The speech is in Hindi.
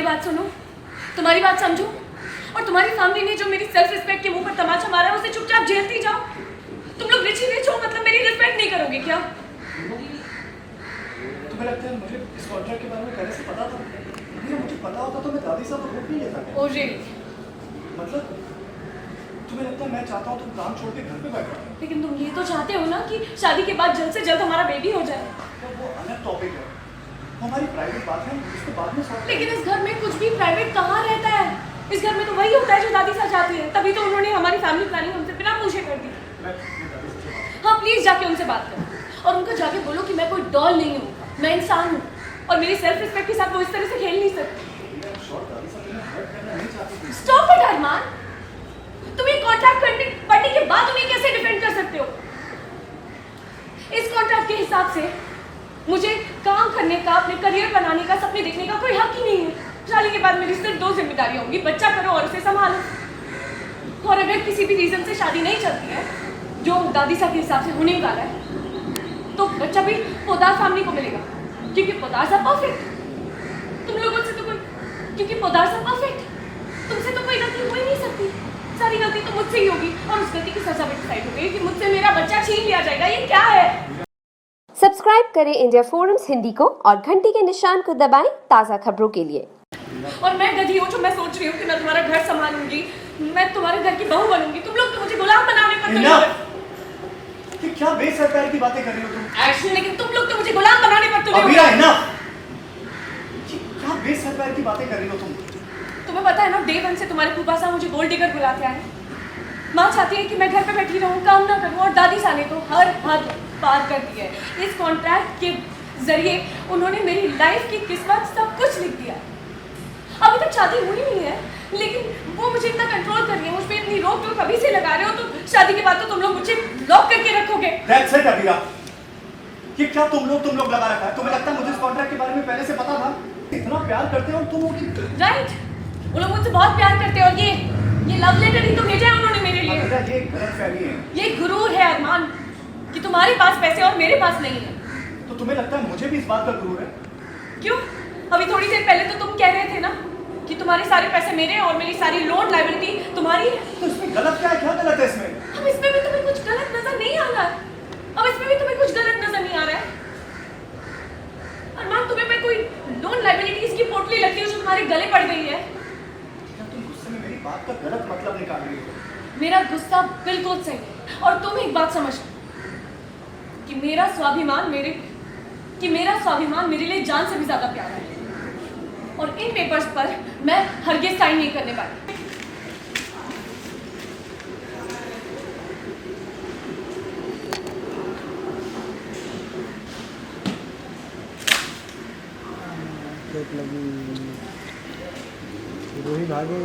तुम्हारी बात सुनो, तुम्हारी बात समझो, और तुम्हारी फैमिली ने जो मेरी सेल्फ रिस्पेक्ट के मुंह पर तमाचा मारा है उसे चुपचाप झेलती जाओ। तुम लोग रिच ही रिच हो, मतलब मेरी रिस्पेक्ट नहीं करोगे क्या? तुम्हें लगता है मुझे इस कॉन्ट्रैक्ट के बारे में पहले से पता था? नहीं, मुझे पता होता तो मैं दादी साहब को रोक नहीं लेता। Oh really? मतलब तुम्हें लगता है मैं चाहता हूँ तुम काम छोड़ के घर पे बैठो? लेकिन तुम ये तो चाहते हो ना कि शादी के बाद जल्द से जल्द हमारा बेबी हो जाए। तो वो अलग टॉपिक है, हमारी प्राइवेट बात है, इसको बाद में सॉल्व। लेकिन इस घर में कुछ भी प्राइवेट कहाँ रहता है? इस घर में तो वही होता है जो दादी साहब चाहती है। तभी तो उन्होंने हमारी फैमिली प्लानिंग हमसे बिना पूछे कर दी। हाँ प्लीज जाके उनसे बात करो और उनको जाके बोलो कि मैं कोई डॉल नहीं हूँ, मैं इंसान हूँ और मेरी सेल्फ रिस्पेक्ट के साथ वो इस तरह से खेल नहीं सकती। स्टॉप इट अरमान, तुम ये कॉन्ट्रैक्ट पढ़ने के बाद उन्हें कैसे डिफेंड कर सकते हो? इस कॉन्ट्रैक्ट के हिसाब से मुझे काम करने का, अपने करियर बनाने का, सपने देखने का कोई हक ही नहीं है। शादी के बाद मेरी सिर्फ 2 जिम्मेदारियां होंगी, बच्चा करो और उसे संभालो। और अगर किसी भी रीजन से शादी नहीं चलती है जो दादी साहब के हिसाब से होने वाला है, तो बच्चा भी पोदार फैमिली को मिलेगा, क्योंकि पोदार साहब परफेक्ट। तुम लोगों से तो कोई, क्योंकि पोदार साहब परफेक्ट, तुमसे तो कोई गलती हो ही नहीं सकती। सारी गलती तो मुझसे ही होगी और उस गलती की सजा भी डिसाइड हो गई कि मुझसे मेरा बच्चा छीन लिया जाएगा। ये क्या है? सब्सक्राइब करें इंडिया फोरम्स हिंदी को और घंटी के निशान को दबाएं ताज़ा खबरों के लिए। और मैं गधी हूँ जो मैं सोच रही हूँ कि मैं तुम्हारा घर संभालूंगी, मैं तुम्हारे घर की बहू बनूंगी। तुम लोग तो मुझे गुलाम बनाने पर तुले हुए। कि क्या बेसरकार की बातें कर रही हो तुम? एक्चुअली लेकिन तुम लोग तो मुझे गुलाम बनाने पर तुले हुए। अभी ना, क्या बेसरकार की बातें कर रही हो तुम? तुम्हें पता है ना, डे 1 से तुम्हारे फूफा साहब मुझे गोल्ड डिगर बुलाते आए। माँ चाहती है कि मैं घर पे बैठी रहूँ, काम ना करूँ, और दादी साहब ने तो हर हद पार कर दी है। इस कॉन्ट्रैक्ट के जरिए उन्होंने मेरी लाइफ की किस्मत सब कुछ लिख दिया। अभी तक शादी हुई नहीं है, लेकिन वो मुझे इतना कंट्रोल कर रही है, मुझ पे इतनी रोक टोक अभी से लगा रहे हो, तो शादी के बाद तो तुम लोग मुझे लॉक करके रखोगे। That's it, Abira. कि क्या तुम लोग लगा रखा है? तुम्हें लगता है मुझे इस कॉन्ट्रैक्ट के बारे में पहले से पता था? इतना प्यार करते हो तुम लोग। राइट, वो लोग मुझसे बहुत प्यार करते हो। ये लव लेटर ही तो भेजा है उन्होंने मेरे लिए। ये गलतफहमी है। ये गुरूर है अरमान कि तुम्हारे पास पैसे और मेरे पास नहीं है। तो तुम्हें लगता है मुझे भी इस बात का गुरूर है? क्यों? अभी थोड़ी देर पहले तो तुम कह रहे थे ना कि तुम्हारे सारे पैसे मेरे हैं और मेरी सारी लोन लायबिलिटी तुम्हारी है। तो इसमें गलत क्या है? क्या गलत है इसमें? अब इसमें भी तुम्हें कुछ गलत नजर नहीं आ रहा है? अब इसमें भी तुम्हें कुछ गलत नजर नहीं आ रहा है? अरमान, तुम्हें मैं कोई लोन लायबिलिटीज की पोटली लगती हूँ जो तुम्हारे गले पड़ गई है? तुम गुस्से में मेरी बात का गलत मतलब निकाल रही हो। मेरा गुस्सा बिल्कुल सही है, और तुम एक बात समझ कि मेरा स्वाभिमान मेरे लिए जान से भी ज्यादा प्यारा है, और इन पेपर्स पर मैं हरगिज़ साइन नहीं करने वाली। चोट लगी, रोही भागे।